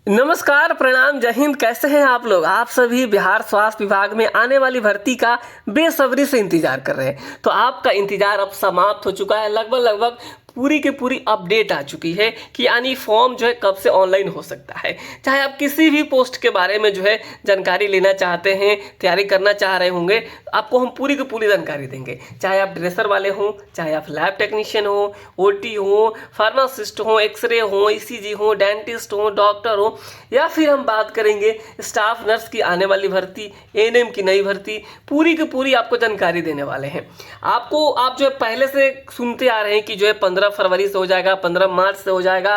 नमस्कार, प्रणाम, जय हिंद। कैसे हैं आप लोग? आप सभी बिहार स्वास्थ्य विभाग में आने वाली भर्ती का बेसब्री से इंतजार कर रहे हैं। तो आपका इंतजार अब समाप्त हो चुका है। लगभग पूरी की पूरी अपडेट आ चुकी है कि यानी फॉर्म जो है कब से ऑनलाइन हो सकता है। चाहे आप किसी भी पोस्ट के बारे में जो है जानकारी लेना चाहते हैं, तैयारी करना चाह रहे होंगे, आपको हम पूरी की पूरी जानकारी देंगे। चाहे आप ड्रेसर वाले हों, चाहे आप लैब टेक्नीशियन हो, ओटी हो, फार्मासिस्ट हो, एक्सरे हो, ईसीजी हो, डेंटिस्ट हो, डॉक्टर हो, या फिर हम बात करेंगे स्टाफ नर्स की आने वाली भर्ती, एएनएम की नई भर्ती, पूरी की पूरी आपको जानकारी देने वाले हैं। आप जो है पहले से सुनते आ रहे हैं कि जो है 15 फरवरी से हो जाएगा, 15 मार्च से हो जाएगा,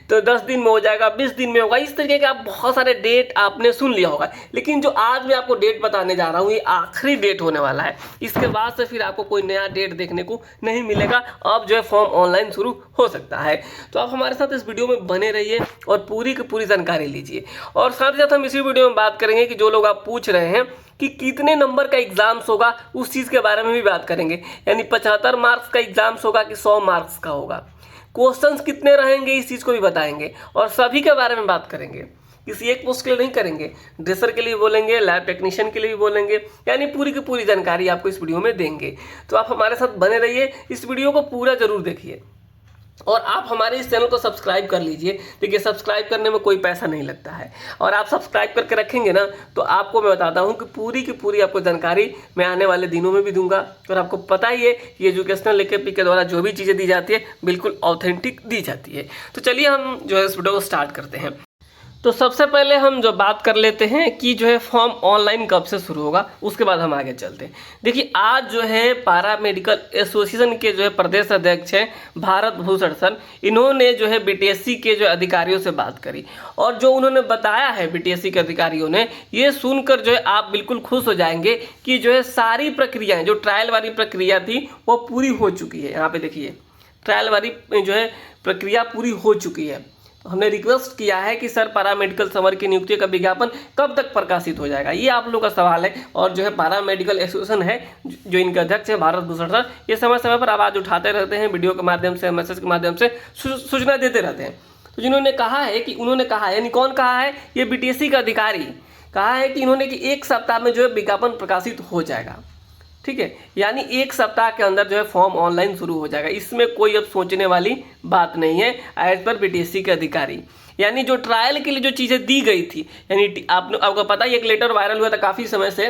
तो 10 दिन में हो जाएगा, 20 दिन में होगा। इस तरीके के आप बहुत सारे डेट आपने सुन लिया होगा, लेकिन जो आज मैं आपको डेट बताने जा रहा हूँ ये आखिरी डेट होने वाला है। इसके बाद से फिर आपको कोई नया डेट देखने को नहीं मिलेगा। अब जो है फॉर्म ऑनलाइन शुरू हो सकता है। तो आप हमारे साथ इस वीडियो में बने रहिए और पूरी की पूरी जानकारी लीजिए। और साथ ही साथ हम इसी वीडियो में बात करेंगे कि जो लोग आप पूछ रहे हैं कि कितने नंबर का एग्जाम्स होगा, उस चीज़ के बारे में भी बात करेंगे। यानी 75 मार्क्स का एग्जाम्स होगा कि 100 मार्क्स का होगा, क्वेश्चंस कितने रहेंगे, इस चीज़ को भी बताएंगे। और सभी के बारे में बात करेंगे, किसी एक पोस्ट के लिए नहीं करेंगे। ड्रेसर के लिए बोलेंगे, लैब टेक्नीशियन के लिए भी बोलेंगे, यानी पूरी की पूरी जानकारी आपको इस वीडियो में देंगे। तो आप हमारे साथ बने रहिए, इस वीडियो को पूरा जरूर देखिए और आप हमारे इस चैनल को सब्सक्राइब कर लीजिए। देखिए, सब्सक्राइब करने में कोई पैसा नहीं लगता है, और आप सब्सक्राइब करके रखेंगे ना, तो आपको मैं बताता हूँ कि पूरी की पूरी आपको जानकारी मैं आने वाले दिनों में भी दूंगा। और आपको पता ही है कि एजुकेशनल एकेपी के द्वारा जो भी चीज़ें दी जाती है बिल्कुल ऑथेंटिक दी जाती है। तो चलिए हम जो है इस वीडियो को स्टार्ट करते हैं। तो सबसे पहले हम जो बात कर लेते हैं कि जो है फॉर्म ऑनलाइन कब से शुरू होगा, उसके बाद हम आगे चलते हैं। देखिए, आज जो है पारा मेडिकल एसोसिएशन के जो है प्रदेश अध्यक्ष हैं भारत भूषण सर, इन्होंने जो है बीटीएससी के जो अधिकारियों से बात करी, और जो उन्होंने बताया है बीटीएससी के अधिकारियों ने, ये सुनकर जो है आप बिल्कुल खुश हो जाएंगे कि जो है सारी प्रक्रियाएँ, जो ट्रायल वाली प्रक्रिया थी वो पूरी हो चुकी है। यहाँ पे देखिए, ट्रायल वाली जो है प्रक्रिया पूरी हो चुकी है। हमने रिक्वेस्ट किया है कि सर पारा मेडिकल समर की नियुक्ति का विज्ञापन कब तक प्रकाशित हो जाएगा, ये आप लोगों का सवाल है। और जो है पारा मेडिकल एसोसिएशन है, जो इनके अध्यक्ष हैं भारत भूषण सर, ये समय समय पर आवाज़ उठाते रहते हैं, वीडियो के माध्यम से, मैसेज के माध्यम से सूचना देते रहते हैं। तो जिन्होंने कहा है कि उन्होंने कहा है, यानी कौन कहा है, ये बीटीएससी का अधिकारी कहा है कि इन्होंने कि 1 सप्ताह में जो है विज्ञापन प्रकाशित हो जाएगा। ठीक है, यानी 1 सप्ताह के अंदर जो है फॉर्म ऑनलाइन शुरू हो जाएगा। इसमें कोई अब सोचने वाली बात नहीं है एज पर बीटीएससी के अधिकारी। यानी जो ट्रायल के लिए जो चीज़ें दी गई थी, यानी आपको पता ही, एक लेटर वायरल हुआ था काफ़ी समय से,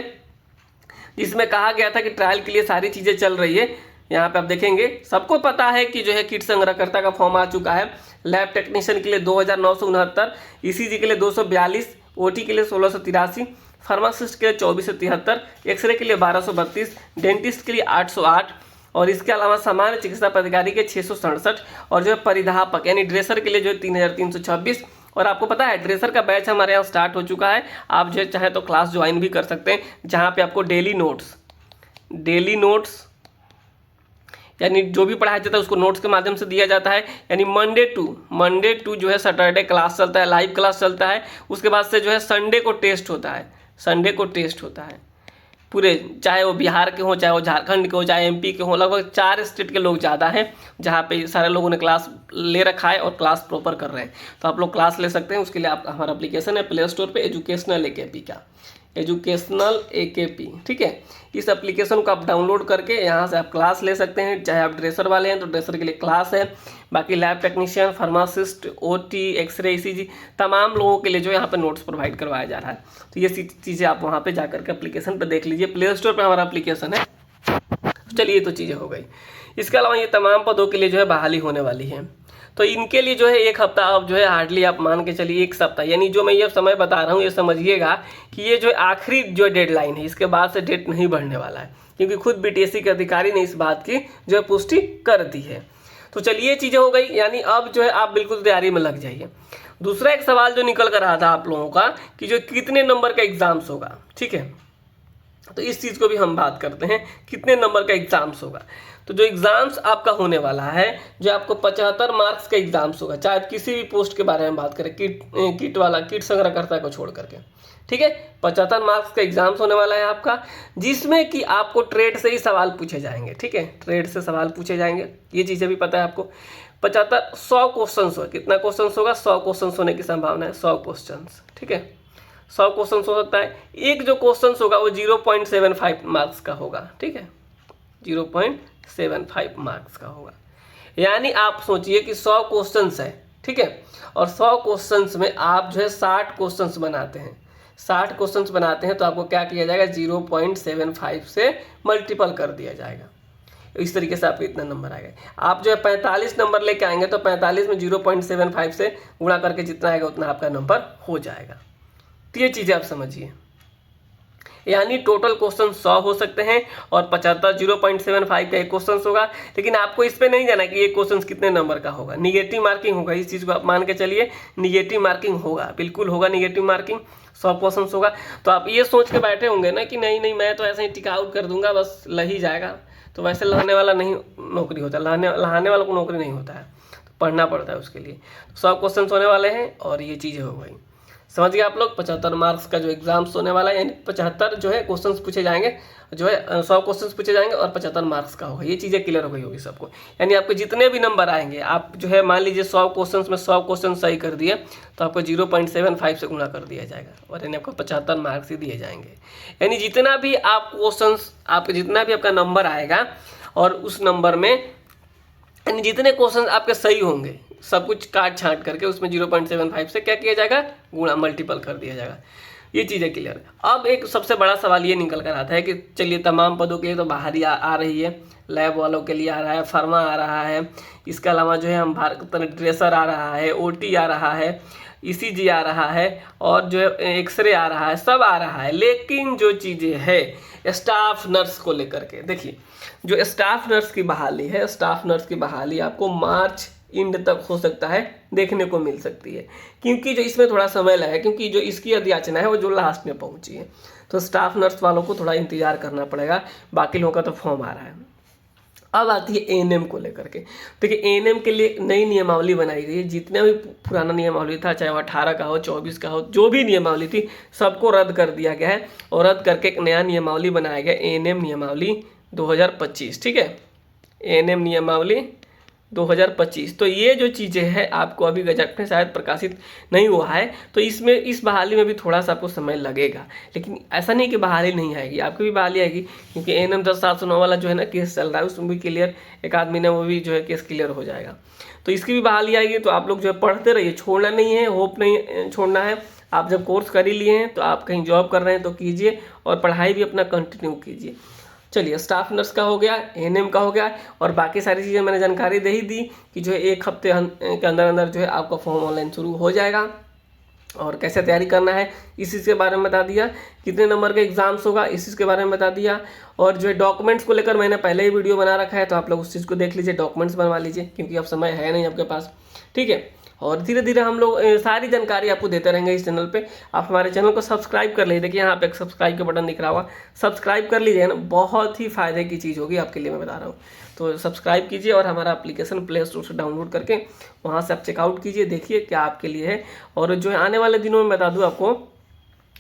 जिसमें कहा गया था कि ट्रायल के लिए सारी चीज़ें चल रही है। यहाँ पे आप देखेंगे, सबको पता है कि जो है किट संग्रहकर्ता का फॉर्म आ चुका है। लैब टेक्नीशियन के लिए 2969, ईसीजी के लिए 242, ओटी के लिए 1683, फार्मासिस्ट के लिए 2473, एक्सरे के लिए 1232, डेंटिस्ट के लिए 808, और इसके अलावा सामान्य चिकित्सा पदाधिकारी के 667, और जो है परिधापक यानी ड्रेसर के लिए जो है 3326। और आपको पता है ड्रेसर का बैच हमारे यहाँ स्टार्ट हो चुका है। आप जो चाहे तो क्लास ज्वाइन भी कर सकते हैं, जहाँ पे आपको डेली नोट्स यानी जो भी पढ़ाया जाता है उसको नोट्स के माध्यम से दिया जाता है। यानी मंडे टू जो है सैटरडे क्लास चलता है, लाइव क्लास चलता है। उसके बाद से जो है संडे को टेस्ट होता है पूरे, चाहे वो बिहार के हों, चाहे वो झारखंड के हो, चाहे एमपी के हों। लगभग 4 स्टेट के लोग ज़्यादा हैं जहाँ पे सारे लोगों ने क्लास ले रखा है और क्लास प्रॉपर कर रहे हैं। तो आप लोग क्लास ले सकते हैं। उसके लिए आप हमारा एप्लीकेशन है प्ले स्टोर पे, एजुकेशनल एकेपी, ठीक है। इस एप्लीकेशन को आप डाउनलोड करके यहाँ से आप क्लास ले सकते हैं। चाहे आप ड्रेसर वाले हैं तो ड्रेसर के लिए क्लास है, बाकी lab technician, pharmacist, OT, X ray, ECG, तमाम लोगों के लिए जो यहाँ पे नोट्स प्रोवाइड करवाया जा रहा है। तो ये चीज़ें आप वहाँ पे जाकर के एप्लीकेशन पर देख लीजिए। प्ले स्टोर पर हमारा एप्लीकेशन है। चलिए, तो चीज़ें हो गई। इसके अलावा ये तमाम पदों के लिए जो है बहाली होने वाली है। तो इनके लिए जो है 1 हफ्ता, अब जो है हार्डली आप मान के चलिए 1 सप्ताह, यानी जो मैं ये समय बता रहा हूँ ये समझिएगा कि ये जो आखिरी जो डेडलाइन है, इसके बाद से डेट नहीं बढ़ने वाला है, क्योंकि खुद बीटीएससी के अधिकारी ने इस बात की जो है पुष्टि कर दी है। तो चलिए, ये चीज़ें हो गई, यानी अब जो है आप बिल्कुल तैयारी में लग जाइए। दूसरा एक सवाल जो निकल कर रहा था आप लोगों का कि जो कितने नंबर का एग्जाम्स होगा, ठीक है, तो इस चीज़ को भी हम बात करते हैं, कितने नंबर का एग्जाम्स होगा। तो जो एग्जाम्स आपका होने वाला है, जो आपको 75 मार्क्स का एग्जाम्स होगा, चाहे आप किसी भी पोस्ट के बारे में बात करें, किट संग्रहकर्ता को छोड़ करके, ठीक है। 75 मार्क्स का एग्जाम्स होने वाला है आपका, जिसमें कि आपको ट्रेड से ही सवाल पूछे जाएंगे, ठीक है, ट्रेड से सवाल पूछे जाएंगे, ये चीज़ें भी पता है आपको। 100 क्वेश्चन होगा। कितना क्वेश्चन होगा? 100 क्वेश्चन होने की संभावना है, 100 क्वेश्चन। ठीक है, 100 क्वेश्चन हो सकता है। एक जो क्वेश्चन होगा वो 0.75 मार्क्स का होगा। ठीक है, 0.75 मार्क्स का होगा। यानी आप सोचिए कि 100 क्वेश्चंस है। ठीक है, और 100 क्वेश्चंस में आप जो है 60 क्वेश्चंस बनाते हैं। 60 क्वेश्चंस बनाते हैं तो आपको क्या किया जाएगा? 0.75 से मल्टीपल कर दिया जाएगा। इस तरीके से आपको इतना नंबर आएगा। आप जो है 45 नंबर लेके आएंगे तो 45 में 0.75 से गुणा करके जितना आएगा उतना आपका नंबर हो जाएगा। तो ये चीज़ें आप समझिए। यानी टोटल क्वेश्चन 100 हो सकते हैं और 75 0.75 का एक क्वेश्चन होगा। लेकिन आपको इस पे नहीं जाना कि ये क्वेश्चन कितने नंबर का होगा। निगेटिव मार्किंग होगा, इस चीज़ को आप मान के चलिए। निगेटिव मार्किंग होगा, बिल्कुल होगा निगेटिव मार्किंग। 100 क्वेश्चन होगा तो आप ये सोच के बैठे होंगे ना कि नहीं नहीं मैं तो ऐसे ही टिक आउट कर दूंगा, बस लह ही जाएगा। तो वैसे लहाने वाला नहीं नौकरी होता, लहाने वाला को नौकरी नहीं होता है, तो पढ़ना पड़ता है उसके लिए। 100 क्वेश्चन होने वाले हैं और ये चीज़ें हो गई। समझ गए आप लोग? 75 मार्क्स का जो एग्जाम्स होने वाला है, यानी 75 जो है क्वेश्चंस पूछे जाएंगे, जो है 100 क्वेश्चंस पूछे जाएंगे और 75 मार्क्स का होगा। ये चीज़ें क्लियर हो गई होगी सबको। यानी आपके जितने भी नंबर आएंगे, आप जो है मान लीजिए 100 क्वेश्चंस में 100 क्वेश्चन सही कर दिए तो आपको 0.75 से गुणा कर दिया जाएगा और यानी आपको 75 मार्क्स ही दिए जाएंगे। यानी जितना भी आप क्वेश्चंस, आपके जितना भी आपका नंबर आएगा और उस नंबर में यानी जितने क्वेश्चन आपके सही होंगे सब कुछ काट छांट करके उसमें 0.75 से क्या किया जाएगा? गुणा, मल्टीपल कर दिया जाएगा। ये चीज़ें क्लियर है। अब एक सबसे बड़ा सवाल ये निकल कर आता है कि चलिए तमाम पदों के लिए तो बाहर ही आ रही है, लैब वालों के लिए आ रहा है, फार्मा आ रहा है, इसके अलावा जो है हम भारत ड्रेसर आ रहा है, ओटी आ रहा है, ईसीजी आ रहा है और जो है एक्सरे आ रहा है, सब आ रहा है। लेकिन जो चीज़ें है स्टाफ नर्स को लेकर के, देखिए जो स्टाफ नर्स की बहाली है, स्टाफ नर्स की बहाली आपको मार्च एंड तक हो सकता है देखने को मिल सकती है, क्योंकि जो इसमें थोड़ा समय लगा, क्योंकि जो इसकी अधियाचना है वो जो लास्ट में पहुंची है। तो स्टाफ नर्स वालों को थोड़ा इंतजार करना पड़ेगा, बाकी लोगों का तो फॉर्म आ रहा है। अब आती है एएनएम को लेकर के। देखिए एएनएम के लिए नई नियमावली बनाई गई है। जितना भी पुराना नियमावली था, चाहे वो 18 का हो, 24 का हो, जो भी नियमावली थी सबको रद्द कर दिया गया है और रद्द करके एक नया नियमावली बनाया गया, एएनएम नियमावली 2025। ठीक है, एएनएम नियमावली 2025। तो ये जो चीज़ें हैं आपको अभी गजट में शायद प्रकाशित नहीं हुआ है, तो इसमें इस बहाली में भी थोड़ा सा आपको समय लगेगा। लेकिन ऐसा नहीं कि बहाली नहीं आएगी, आपकी भी बहाली आएगी, क्योंकि एएनएम 10/709 वाला जो है ना केस चल रहा है, उसमें भी क्लियर एक आदमी ने वो भी जो है केस क्लियर हो जाएगा। तो इसकी भी बहाली आएगी। तो आप लोग जो है पढ़ते रहिए, छोड़ना नहीं है, होप नहीं छोड़ना है। आप जब कोर्स कर ही लिए हैं तो आप कहीं जॉब कर रहे हैं तो कीजिए और पढ़ाई भी अपना कंटिन्यू कीजिए। चलिए स्टाफ नर्स का हो गया, एएनएम का हो गया और बाकी सारी चीज़ें मैंने जानकारी दे ही दी कि जो है 1 हफ्ते के अंदर अंदर जो है आपका फॉर्म ऑनलाइन शुरू हो जाएगा और कैसे तैयारी करना है इस चीज़ के बारे में बता दिया। कितने नंबर का एग्जाम्स होगा इस चीज़ के बारे में बता दिया। और जो है डॉक्यूमेंट्स को लेकर मैंने पहले ही वीडियो बना रखा है, तो आप लोग उस चीज़ को देख लीजिए, डॉक्यूमेंट्स बनवा लीजिए, क्योंकि अब समय है नहीं आपके पास। ठीक है, और धीरे धीरे हम लोग सारी जानकारी आपको देते रहेंगे इस चैनल पे। आप हमारे चैनल को सब्सक्राइब कर लीजिए। देखिए यहाँ पे एक सब्सक्राइब का बटन दिख रहा होगा, सब्सक्राइब कर लीजिए ना, बहुत ही फायदे की चीज़ होगी आपके लिए, मैं बता रहा हूँ। तो सब्सक्राइब कीजिए और हमारा एप्लीकेशन प्ले स्टोर से डाउनलोड करके वहाँ से आप चेकआउट कीजिए, देखिए क्या आपके लिए है। और जो है आने वाले दिनों में बता दूँ आपको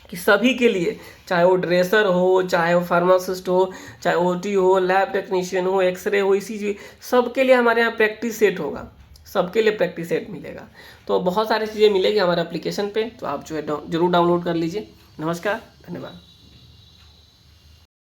कि सभी के लिए, चाहे वो ड्रेसर हो, चाहे वो फार्मासिस्ट हो, चाहे ओटी हो, लैब टेक्नीशियन हो, एक्सरे हो, इसी सबके लिए हमारे यहाँ प्रैक्टिस सेट होगा, सबके लिए प्रैक्टिस सेट मिलेगा। तो बहुत सारी चीज़ें मिलेगी हमारे एप्लीकेशन पे, तो आप जो है जरूर डाउनलोड कर लीजिए। नमस्कार, धन्यवाद।